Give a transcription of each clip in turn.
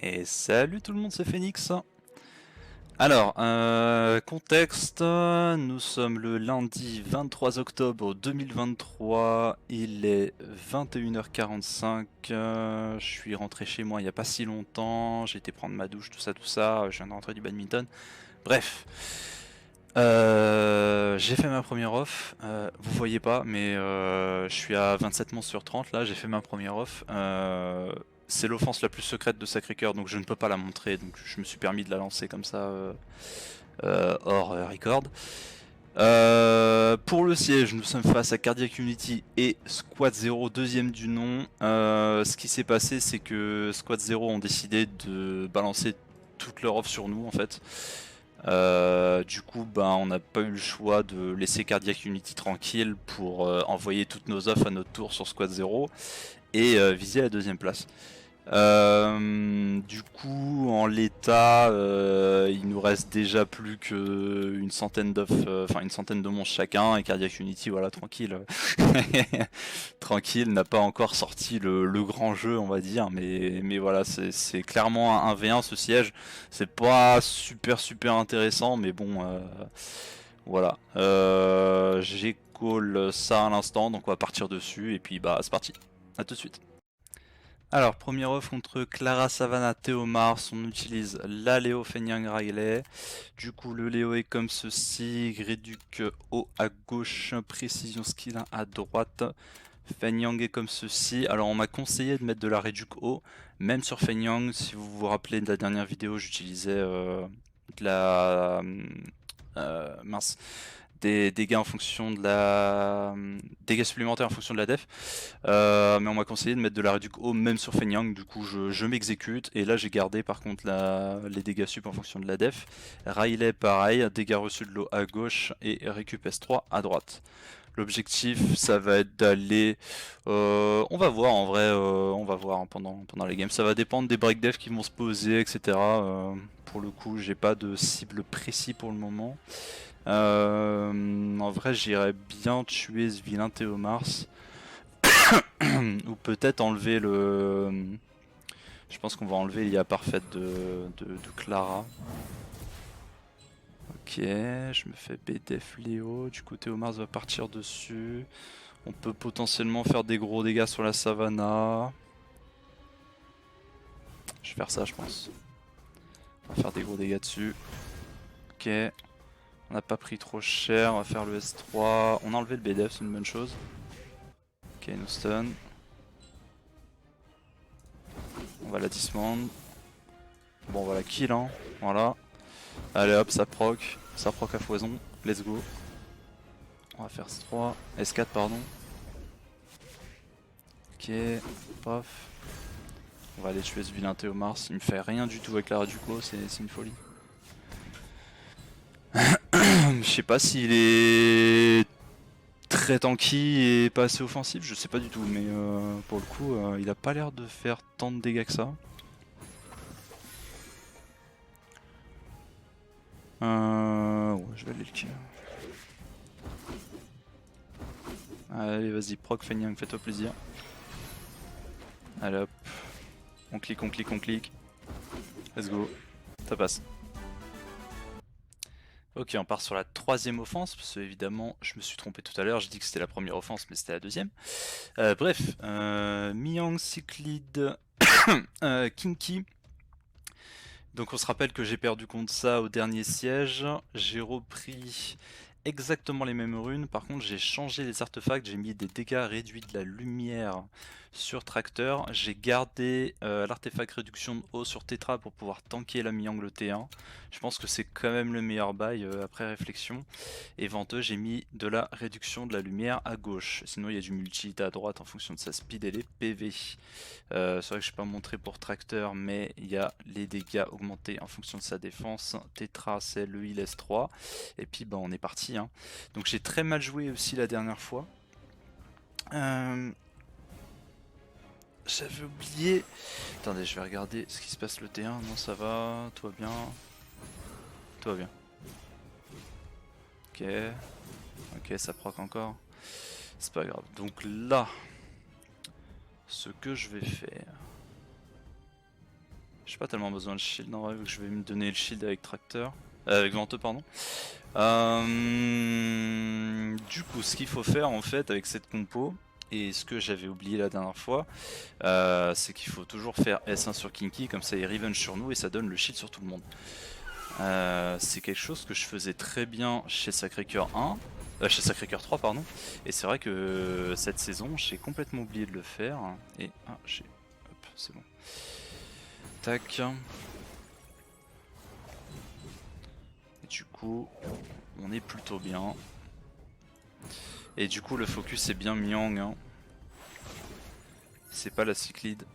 Et salut tout le monde, c'est Phoenix. Alors, contexte, nous sommes le lundi 23 octobre 2023, il est 21h45, je suis rentré chez moi il n'y a pas si longtemps, j'ai été prendre ma douche, tout ça, je viens de rentrer du badminton. Bref, j'ai fait ma première off, vous voyez pas, mais je suis à 27 monstres sur 30 là, j'ai fait ma première off. C'est l'offense la plus secrète de Sacré-Cœur, donc je ne peux pas la montrer, donc je me suis permis de la lancer comme ça hors record. Pour le siège, nous sommes face à Cardiac Unity et Squad 0, deuxième du nom. Ce qui s'est passé, c'est que Squad 0 ont décidé de balancer toute leur offre sur nous en fait. Du coup, ben, on n'a pas eu le choix de laisser Cardiac Unity tranquille pour envoyer toutes nos offres à notre tour sur Squad 0 et viser la deuxième place. Du coup, en l'état, il nous reste déjà plus qu'une centaine enfin une centaine de monstres chacun, et Cardiac Unity, voilà, tranquille. Tranquille, n'a pas encore sorti le grand jeu, on va dire, mais voilà, c'est clairement un 1v1 ce siège. C'est pas super intéressant, mais bon, voilà. J'ai call ça à l'instant, donc on va partir dessus, et puis bah c'est parti. À tout de suite. Alors, première offre contre Clara Savannah Théomars, on utilise la Léo Fenyang Riley. Du coup, le Léo est comme ceci, Gréduc haut à gauche, Précision Skill à droite. Fenyang est comme ceci. Alors, on m'a conseillé de mettre de la Réduc haut, même sur Fenyang. Si vous vous rappelez de la dernière vidéo, j'utilisais de la. Mince, des dégâts en fonction de la dégâts supplémentaires en fonction de la def, mais on m'a conseillé de mettre de la réduc haut même sur Fenyang, du coup je m'exécute, et là j'ai gardé par contre les dégâts sup en fonction de la def. Riley pareil, dégâts reçus de l'eau à gauche et récup S3 à droite. L'objectif ça va être d'aller, on va voir en vrai, on va voir hein, pendant les games, ça va dépendre des break def qui vont se poser, etc. Pour le coup j'ai pas de cible précis pour le moment. En vrai, j'irais bien tuer ce vilain Théomars. Ou peut-être enlever le. Je pense qu'on va enlever l'IA parfaite de Clara. Ok, je me fais BDF Léo. Du coup, Théomars va partir dessus. On peut potentiellement faire des gros dégâts sur la Savannah. Je vais faire ça, je pense. On va faire des gros dégâts dessus. Ok. On n'a pas pris trop cher. On va faire le S3. On a enlevé le BDF, c'est une bonne chose. Ok, nous stun. On va la dismount. Bon voilà, kill hein, voilà. Allez hop, ça proc à foison, let's go. On va faire S3, S4 pardon. Ok, paf. On va aller tuer ce vilain Théomars, il me fait rien du tout avec la Raduco, c'est une folie. Je sais pas s'il est très tanky et pas assez offensif, je sais pas du tout, mais pour le coup, il a pas l'air de faire tant de dégâts que ça. Ouais, je vais aller le kill. Allez, vas-y, proc Fenyang, fais-toi plaisir. Allez hop. On clique. Let's go. Ça passe. Ok, on part sur la troisième offense, parce que évidemment, je me suis trompé tout à l'heure, j'ai dit que c'était la première offense, mais c'était la deuxième. Bref, Miang, Cyclide, Kinky. Donc on se rappelle que j'ai perdu contre ça au dernier siège. J'ai repris exactement les mêmes runes, par contre j'ai changé les artefacts, j'ai mis des dégâts réduits de la lumière sur tracteur, j'ai gardé l'artefact réduction de eau sur Tetra pour pouvoir tanker la mi-angle T1. Je pense que c'est quand même le meilleur bail après réflexion. Et Venteux, j'ai mis de la réduction de la lumière à gauche, sinon il y a du multi à droite en fonction de sa speed et les PV. C'est vrai que je n'ai pas montré pour tracteur, mais il y a les dégâts augmentés en fonction de sa défense. Tetra c'est le heal S3, et puis bah, on est parti hein. Donc j'ai très mal joué aussi la dernière fois. J'avais oublié. Attendez, je vais regarder ce qui se passe le T1. Non, ça va, tout va bien. Tout va bien. Ok. Ok, ça proc encore. C'est pas grave. Donc là, ce que je vais faire, J'ai pas tellement besoin de shield en vrai, vu que je vais me donner le shield avec tracteur. Avec venteux, pardon. Du coup, ce qu'il faut faire en fait avec cette compo, et ce que j'avais oublié la dernière fois, c'est qu'il faut toujours faire S1 sur Kinky, comme ça il revenge sur nous et ça donne le shield sur tout le monde. C'est quelque chose que je faisais très bien chez Sacré-Cœur 1, chez Sacré-Cœur 3 pardon, et c'est vrai que cette saison j'ai complètement oublié de le faire, et hop, c'est bon. Tac. Et du coup, on est plutôt bien. Et du coup le focus est bien Myang, hein. C'est pas la cyclide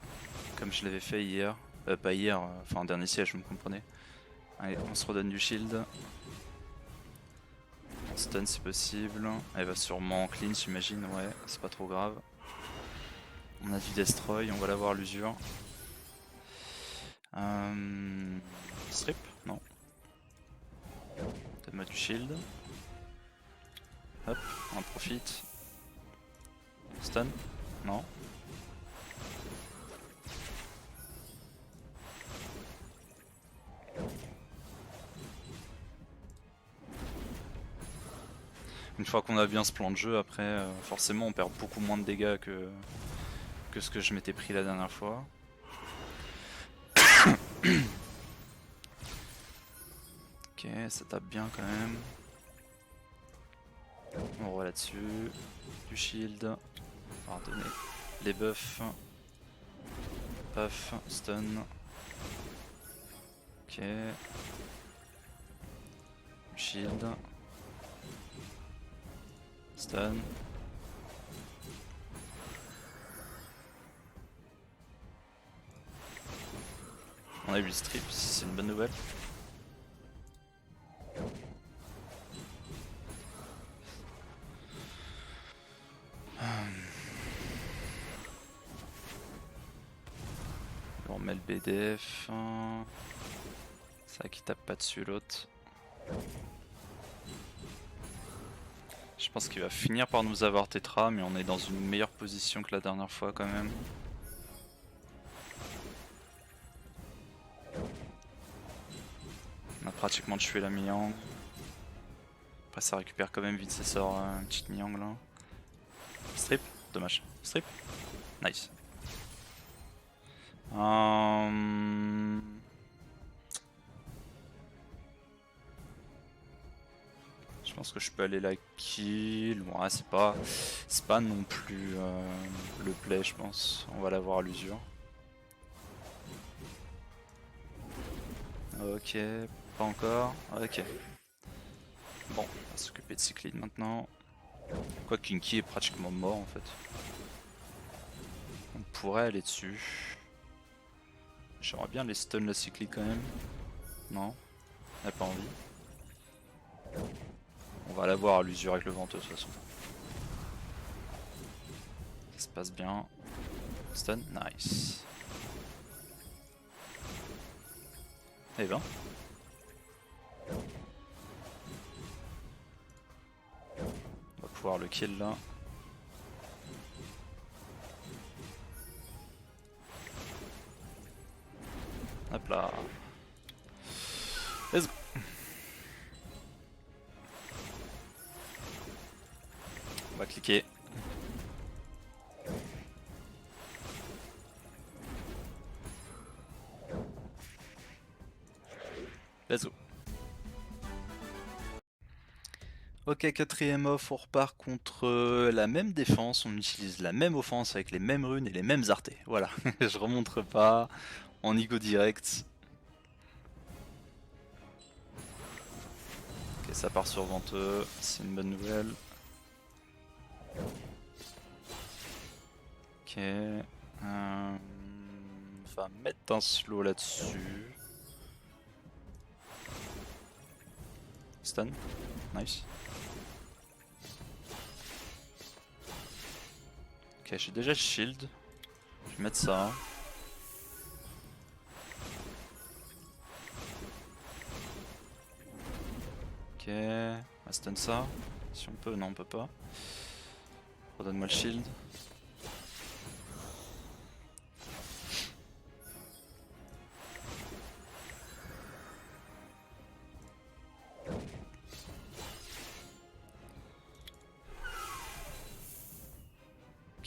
comme je l'avais fait hier, pas hier, enfin dernier siège, vous me comprenez. Allez, on se redonne du shield. On stun si possible. Elle va sûrement clean, j'imagine, ouais, c'est pas trop grave. On a du destroy, on va l'avoir l'usure. Strip? Non. Donne-moi du shield. Hop, on en profite. Stun? Non. Une fois qu'on a bien ce plan de jeu, après, forcément on perd beaucoup moins de dégâts que ce que je m'étais pris la dernière fois. Ok, ça tape bien quand même. On voit là-dessus. Du shield. Pardonnez. Les buffs. Puff, stun. Ok. Du shield. Stun. On a eu le strip, c'est une bonne nouvelle. On met le BDF. C'est vrai qu'il tape pas dessus l'autre. Je pense qu'il va finir par nous avoir Tetra, mais on est dans une meilleure position que la dernière fois quand même. On a pratiquement tué la Myang. Après ça récupère quand même vite ses sorts, une petite Myang là. Strip, dommage. Strip, nice. Je pense que je peux aller la kill. Ouais, c'est pas non plus le play, je pense. On va l'avoir à l'usure. Ok, pas encore. Ok. Bon, on va s'occuper de Cyclide maintenant. Quoi, Kinky est pratiquement mort en fait. On pourrait aller dessus. J'aimerais bien les stun la Cyclide quand même. Non, elle a pas envie. On va l'avoir à l'usure avec le venteux de toute façon. Ça se passe bien. Stun, nice. Eh ben. On va pouvoir le kill là. Hop là. Let's go. On va cliquer. Let's go. Ok, quatrième off, on repart contre la même défense, on utilise la même offense avec les mêmes runes et les mêmes artés. Voilà, je remonte pas, on y go direct. Ok, ça part sur venteux, c'est une bonne nouvelle. Ok, on va mettre un slow là-dessus. Stun, nice. Ok, j'ai déjà shield. Je vais mettre ça. Ok, on va stun ça. Si on peut, non on peut pas. Redonne-moi le shield.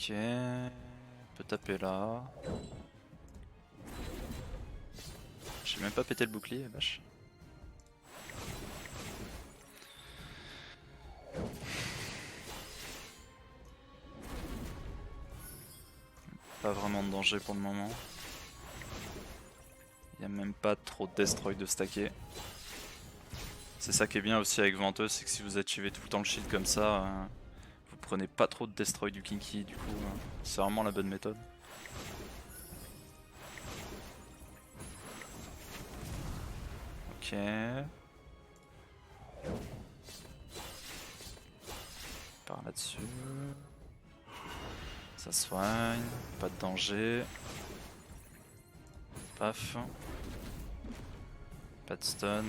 Ok, on peut taper là. J'ai même pas pété le bouclier, vache. Pas vraiment de danger pour le moment. Il n'y a même pas trop de destroy de stacker. C'est ça qui est bien aussi avec Venteuse, c'est que si vous achievez tout le temps le shield comme ça, vous prenez pas trop de destroy du Kinky, du coup c'est vraiment la bonne méthode. Ok. Par là-dessus. Ça soigne, pas de danger. Paf. Pas de stun.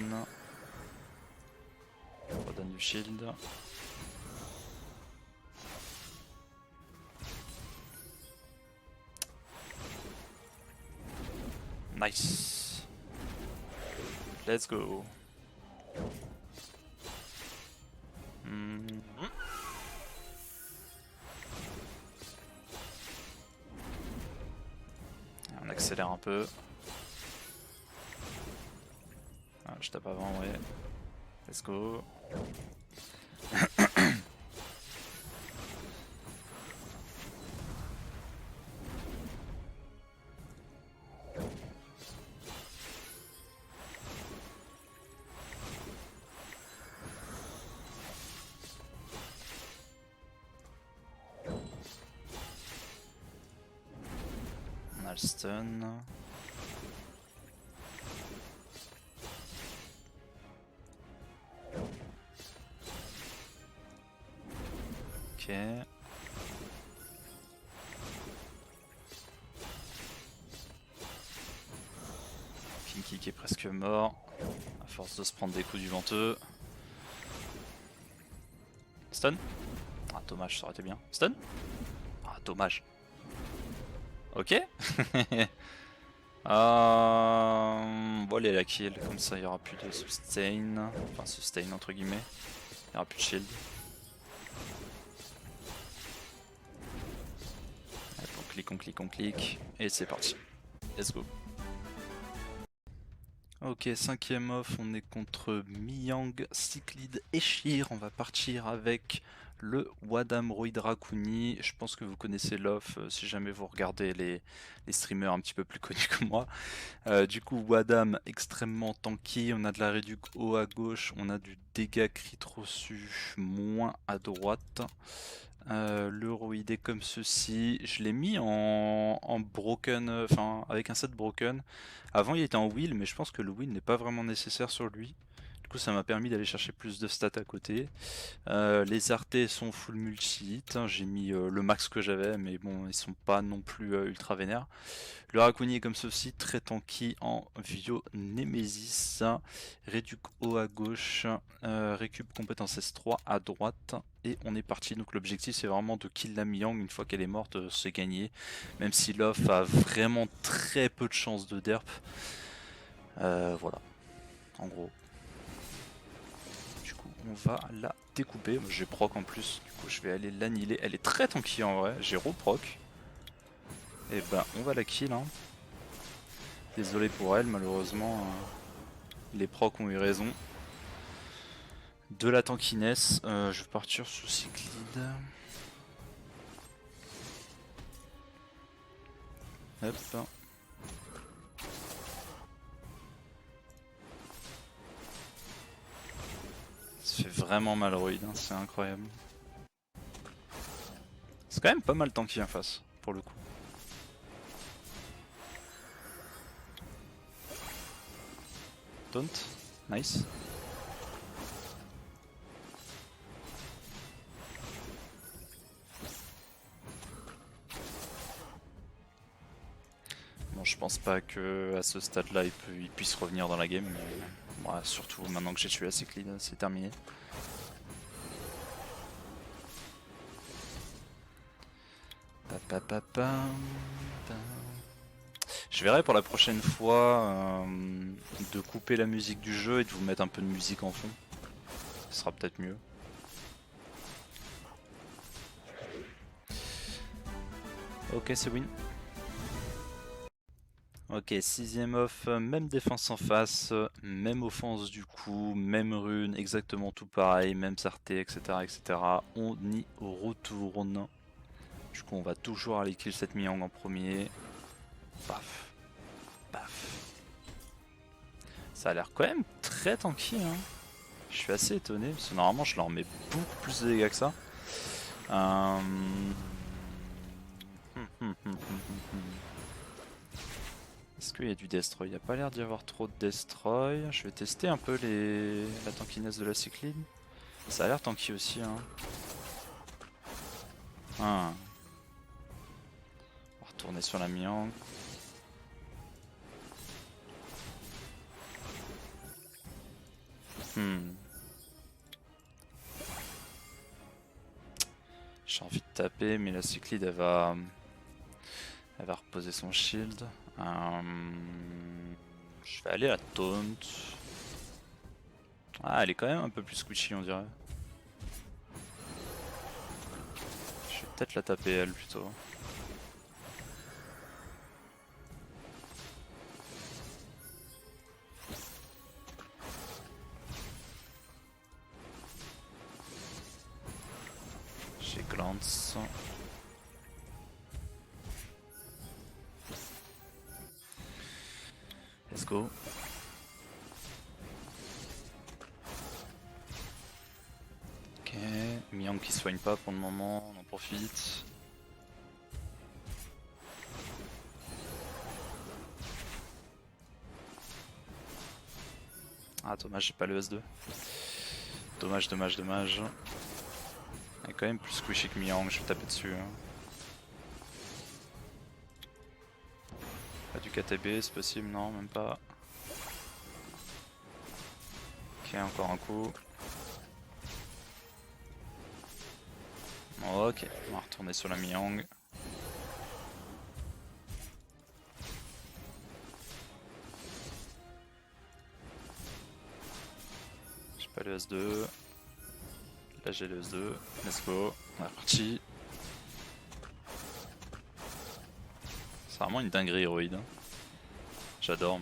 Redonne du shield. Nice. Let's go. On accélère un peu. Ah, je tape avant, ouais. Let's go. On a le stun. Ok. Kinky qui est presque mort, à force de se prendre des coups du venteux. Stun? Ah dommage, ça aurait été bien. Stun? Ah dommage. Ok. On va aller à la kill, comme ça il n'y aura plus de sustain. Enfin sustain entre guillemets. Il n'y aura plus de shield. Allez, on clique. Et c'est parti. Let's go. Ok, 5ème off, on est contre Miyang, Cyclid et Shir. On va partir avec le Wadam Roidrakuni. Je pense que vous connaissez l'off si jamais vous regardez les streamers un petit peu plus connus que moi. Du coup, Wadam extrêmement tanky. On a de la réduc haut à gauche, on a du dégât crit reçu moins à droite. Le roidé comme ceci, je l'ai mis en broken, enfin avec un set broken. Avant il était en wheel, mais je pense que le wheel n'est pas vraiment nécessaire sur lui. Du coup ça m'a permis d'aller chercher plus de stats à côté. Les artés sont full multi-hit, hein. J'ai mis le max que j'avais, mais bon ils sont pas non plus ultra vénères. Le Rakuni est comme ceci, très tanky en Vio Nemesis, réduc haut à gauche, récup compétence S3 à droite, et on est parti. Donc l'objectif c'est vraiment de kill la Miyang. Une fois qu'elle est morte, c'est gagné, même si l'off a vraiment très peu de chances de derp. Voilà, en gros. Du coup on va la découper, j'ai proc en plus, du coup je vais aller l'annihiler. Elle est très tanky en vrai, j'ai reproc. Et ben on va la kill hein. Désolé pour elle, malheureusement, les procs ont eu raison. De la tankiness, je vais partir sous Cyclide. Hop. Ça fait vraiment mal Roid, hein, c'est incroyable. C'est quand même pas mal tanky en face, pour le coup. Taunt, nice. Bon, je pense pas que à ce stade-là il puisse revenir dans la game, mais ouais, surtout maintenant que j'ai tué la Cyclide, c'est terminé. Je verrai pour la prochaine fois de couper la musique du jeu et de vous mettre un peu de musique en fond. Ce sera peut-être mieux. Ok, c'est win. Ok, 6ème off, même défense en face, même offense du coup, même rune, exactement tout pareil, même sarté, etc. etc. On y retourne. Du coup, on va toujours aller kill cette Miang en premier. Paf, paf. Ça a l'air quand même très tanky, hein. Je suis assez étonné, parce que normalement je leur mets beaucoup plus de dégâts que ça. Est-ce qu'il y a du destroy? Il n'y a pas l'air d'y avoir trop de destroy. Je vais tester un peu la tankiness de la cycline. Ça a l'air tanky aussi, hein. Ah. On va retourner sur la Miang. J'ai envie de taper, mais la cyclide elle va reposer son shield. Je vais aller à taunt. Ah, elle est quand même un peu plus squishy, on dirait. Je vais peut-être la taper elle plutôt. J'ai glance. Let's go. Ok, Miang qui soigne pas pour le moment, on en profite. Ah dommage, j'ai pas le S2. Dommage, dommage, dommage. Elle est quand même plus squishy que Miang, je vais taper dessus. Hein. Pas du KTB, c'est possible, non, même pas. Ok, encore un coup. Ok, on va retourner sur la Miang. J'ai pas le S2. Là j'ai le S2. Let's go. On est reparti. C'est vraiment une dinguerie héroïde. Hein. J'adore.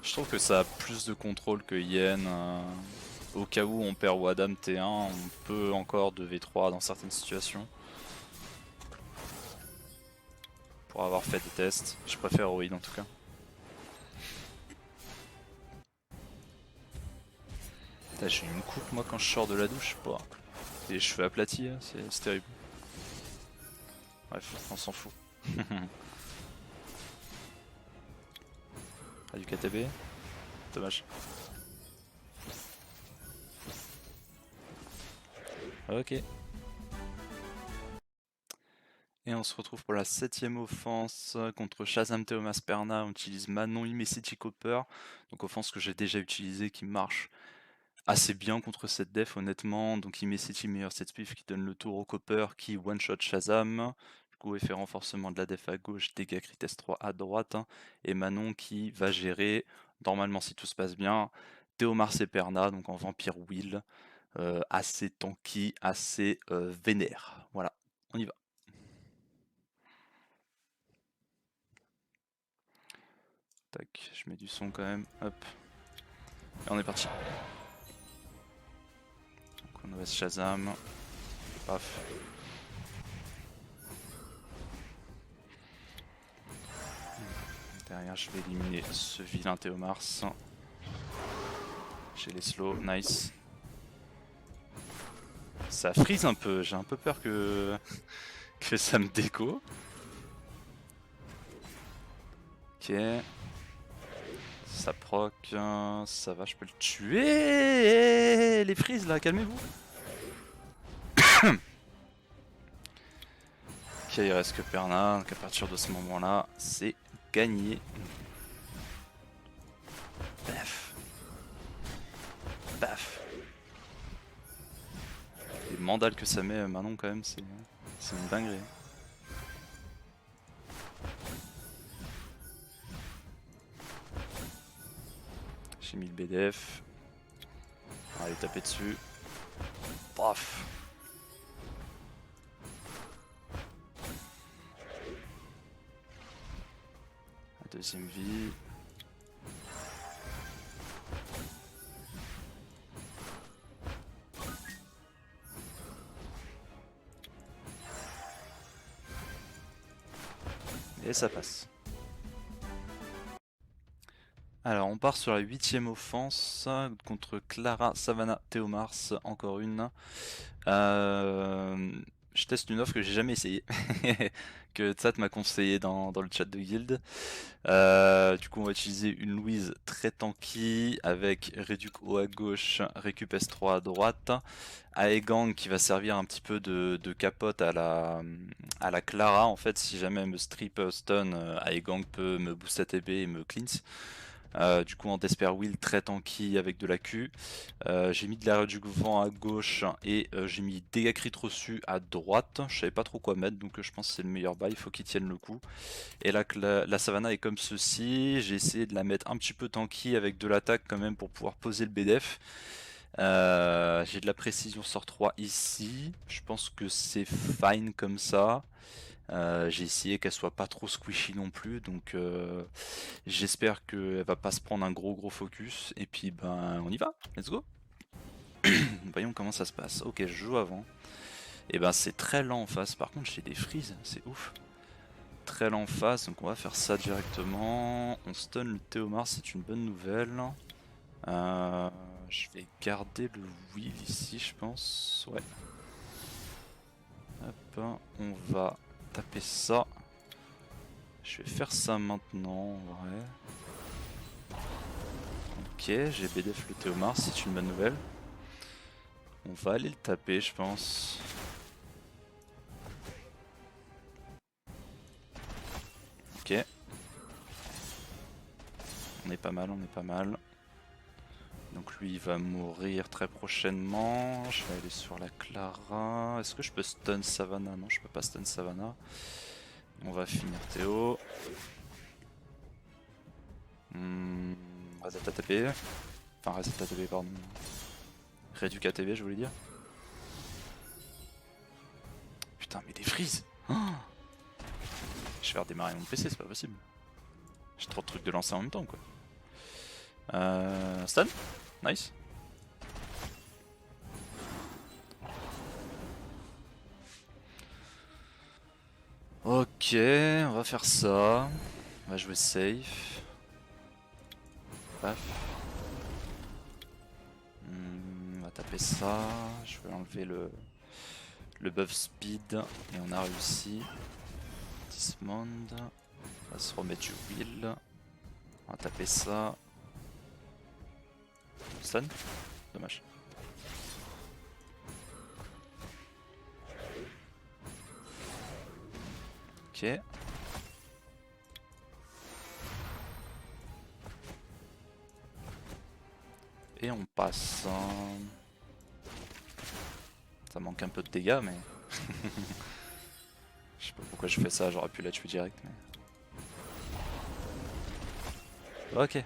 Je trouve que ça a plus de contrôle que Yen. Au cas où on perd Wadam T1, on peut encore 2v3 dans certaines situations. Pour avoir fait des tests, je préfère Héroïde en tout cas. J'ai une coupe moi quand je sors de la douche, pas. Les cheveux aplatis, hein, c'est terrible. Bref, on s'en fout. Ah, du KTB. Dommage. Ok. Et on se retrouve pour la 7ème offense contre Shazam Theomas Perna. On utilise Manon Immecity Copper. Donc offense que j'ai déjà utilisée qui marche assez bien contre cette def honnêtement. Donc Immecity meilleur set spiff qui donne le tour au Copper qui one shot Shazam. Du coup effet renforcement de la def à gauche, dégâts crit S3 à droite. Hein. Et Manon qui va gérer, normalement si tout se passe bien, Théomars et Perna, donc en Vampire Will. Assez tanky, assez vénère. Voilà, on y va. Tac, je mets du son quand même, hop. Et on est parti. Donc on reste Shazam. Paf. Derrière je vais éliminer ce vilain Théomars. J'ai les slows, nice. Ça freeze un peu, j'ai un peu peur que, que ça me déco. Ok. Ça proc, ça va, je peux le tuer. Les freeze là, calmez-vous. Ok, il reste que Perna, donc à partir de ce moment-là, c'est gagné. Paf. Paf. Les mandales que ça met Manon quand même, c'est une dinguerie. J'ai mis le BDF. On va aller taper dessus. Paf. La deuxième vie. Et ça passe. Alors on part sur la 8ème offense contre Clara, Savannah, Théomars, encore une. Je teste une offre que j'ai jamais essayé, que Tsat m'a conseillé dans le chat de guild. Du coup on va utiliser une Louise très tanky avec Réduc haut à gauche, Récup S3 à droite. Aegang qui va servir un petit peu de capote à la Clara en fait, si jamais elle me strip stun, Aegang peut me boost ATB et me cleanse. Du coup en Despair Wheel très tanky avec de la Q. J'ai mis de la du vent à gauche et j'ai mis dégâts crit reçus à droite. Je savais pas trop quoi mettre donc je pense que c'est le meilleur bail, il faut qu'il tienne le coup. Et là la Savannah est comme ceci, j'ai essayé de la mettre un petit peu tanky avec de l'attaque quand même pour pouvoir poser le BDF. J'ai de la précision sort 3 ici, je pense que c'est fine comme ça. J'ai essayé qu'elle soit pas trop squishy non plus, donc j'espère qu'elle va pas se prendre un gros focus. Et puis ben on y va, let's go. Voyons comment ça se passe. Ok, je joue avant. Et ben c'est très lent en face, par contre j'ai des freezes, c'est ouf. Très lent en face, donc on va faire ça directement. On stun le Théomars, c'est une bonne nouvelle. Je vais garder le wheel ici je pense, ouais. Hop, on va taper ça. Je vais faire ça maintenant en vrai. Ok, j'ai BDF le Théomars, c'est une bonne nouvelle. On va aller le taper je pense. Ok. On est pas mal, on est pas mal. Donc lui il va mourir très prochainement. Je vais aller sur la Clara. Est-ce que je peux stun Savannah? Non, je peux pas stun Savannah. On va finir Théo. Reset ATP. Enfin reset ATP pardon. Réduc ATB je voulais dire. Putain mais des freezes oh, je vais faire démarrer mon PC, c'est pas possible. J'ai trop de trucs de lancer en même temps quoi. Stun. Nice. Ok, on va faire ça. On va jouer safe. Paf. On va taper ça. Je vais enlever le buff speed. Et on a réussi. Dismount. On va se remettre du wheel. On va taper ça. Stun. Dommage. Ok. Et on passe. Ça manque un peu de dégâts, mais. Je sais pas pourquoi je fais ça, j'aurais pu la tuer direct. Mais... Ok.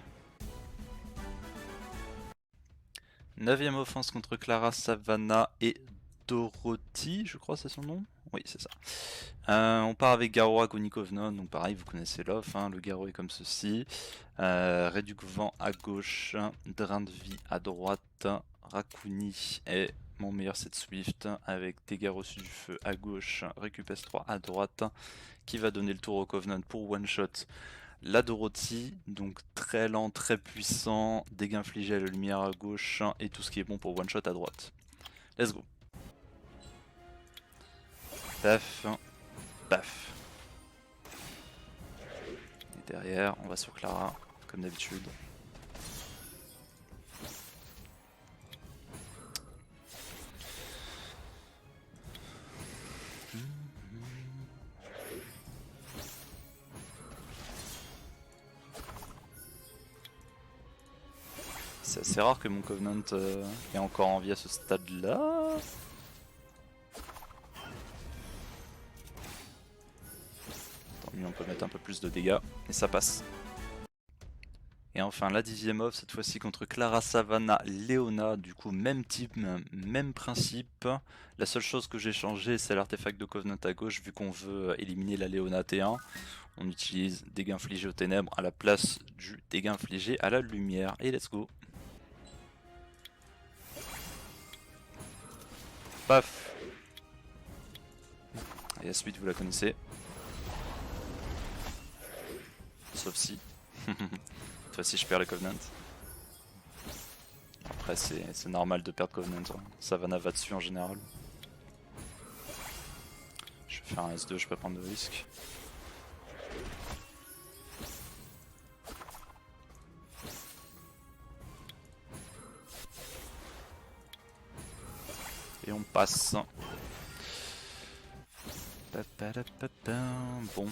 9ème offense contre Clara, Savannah et Dorothy, je crois c'est son nom. Oui, c'est ça. On part avec Garo Agonikovnon, donc pareil, vous connaissez l'off, hein, le Garo est comme ceci. Réduc vent à gauche, drain de vie à droite, Rakuni est mon meilleur set Swift, avec dégâts reçus du feu à gauche, récup S3 à droite, qui va donner le tour au Covenant pour one shot. La Dorothy, donc très lent, très puissant, dégâts infligés à la lumière à gauche, et tout ce qui est bon pour one shot à droite. Let's go. Paf. Paf. Et derrière, on va sur Clara, comme d'habitude. C'est assez rare que mon Covenant ait encore envie à ce stade-là. Tant mieux, on peut mettre un peu plus de dégâts, et ça passe. Et enfin la 10e off, cette fois-ci contre Clara Savannah Leona, du coup même type, même principe. La seule chose que j'ai changé, c'est l'artefact de Covenant à gauche, vu qu'on veut éliminer la Leona T1. On utilise dégâts infligés aux ténèbres à la place du dégât infligé à la lumière. Et let's go. Paf. Et la suite, vous la connaissez. Sauf si. Cette fois-ci, je perds le Covenant. Après, c'est normal de perdre Covenant. Hein. Savannah va dessus en général. Je vais faire un S2, je peux prendre de risque. Et on passe. Bon,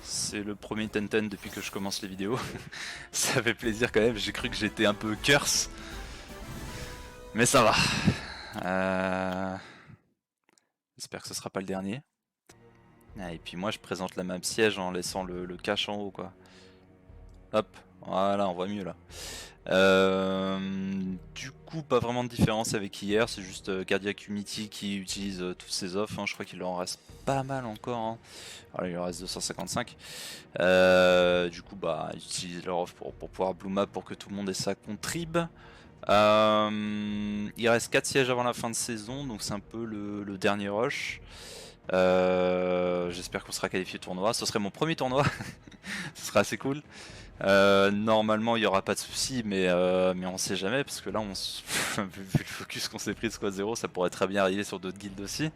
c'est le premier Tenten depuis que je commence les vidéos. Ça fait plaisir quand même, j'ai cru que j'étais un peu curse. Mais ça va. J'espère que ce sera pas le dernier. Ah, et puis moi je présente la map siège en laissant le cache en haut quoi. Hop, voilà, on voit mieux là. Du coup, pas vraiment de différence avec hier, c'est juste Cardiac Unity qui utilise tous ses offres. Hein. Je crois qu'il en reste pas mal encore. Hein. Alors, il en reste 255. Du coup, bah, ils utilisent leur offre pour pouvoir blue map pour que tout le monde ait sa contrib. Il reste 4 sièges avant la fin de saison, donc c'est un peu le dernier rush. J'espère qu'on sera qualifié au tournoi. Ce serait mon premier tournoi, ce sera assez cool. Normalement il n'y aura pas de soucis, mais on sait jamais parce que là, vu le focus qu'on s'est pris de Squad 0, ça pourrait très bien arriver sur d'autres guildes aussi.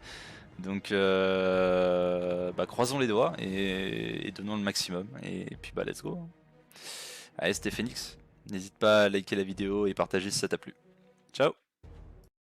Donc bah, croisons les doigts et donnons le maximum. Et puis bah let's go. Allez, c'était Phoenix. N'hésite pas à liker la vidéo et partager si ça t'a plu. Ciao!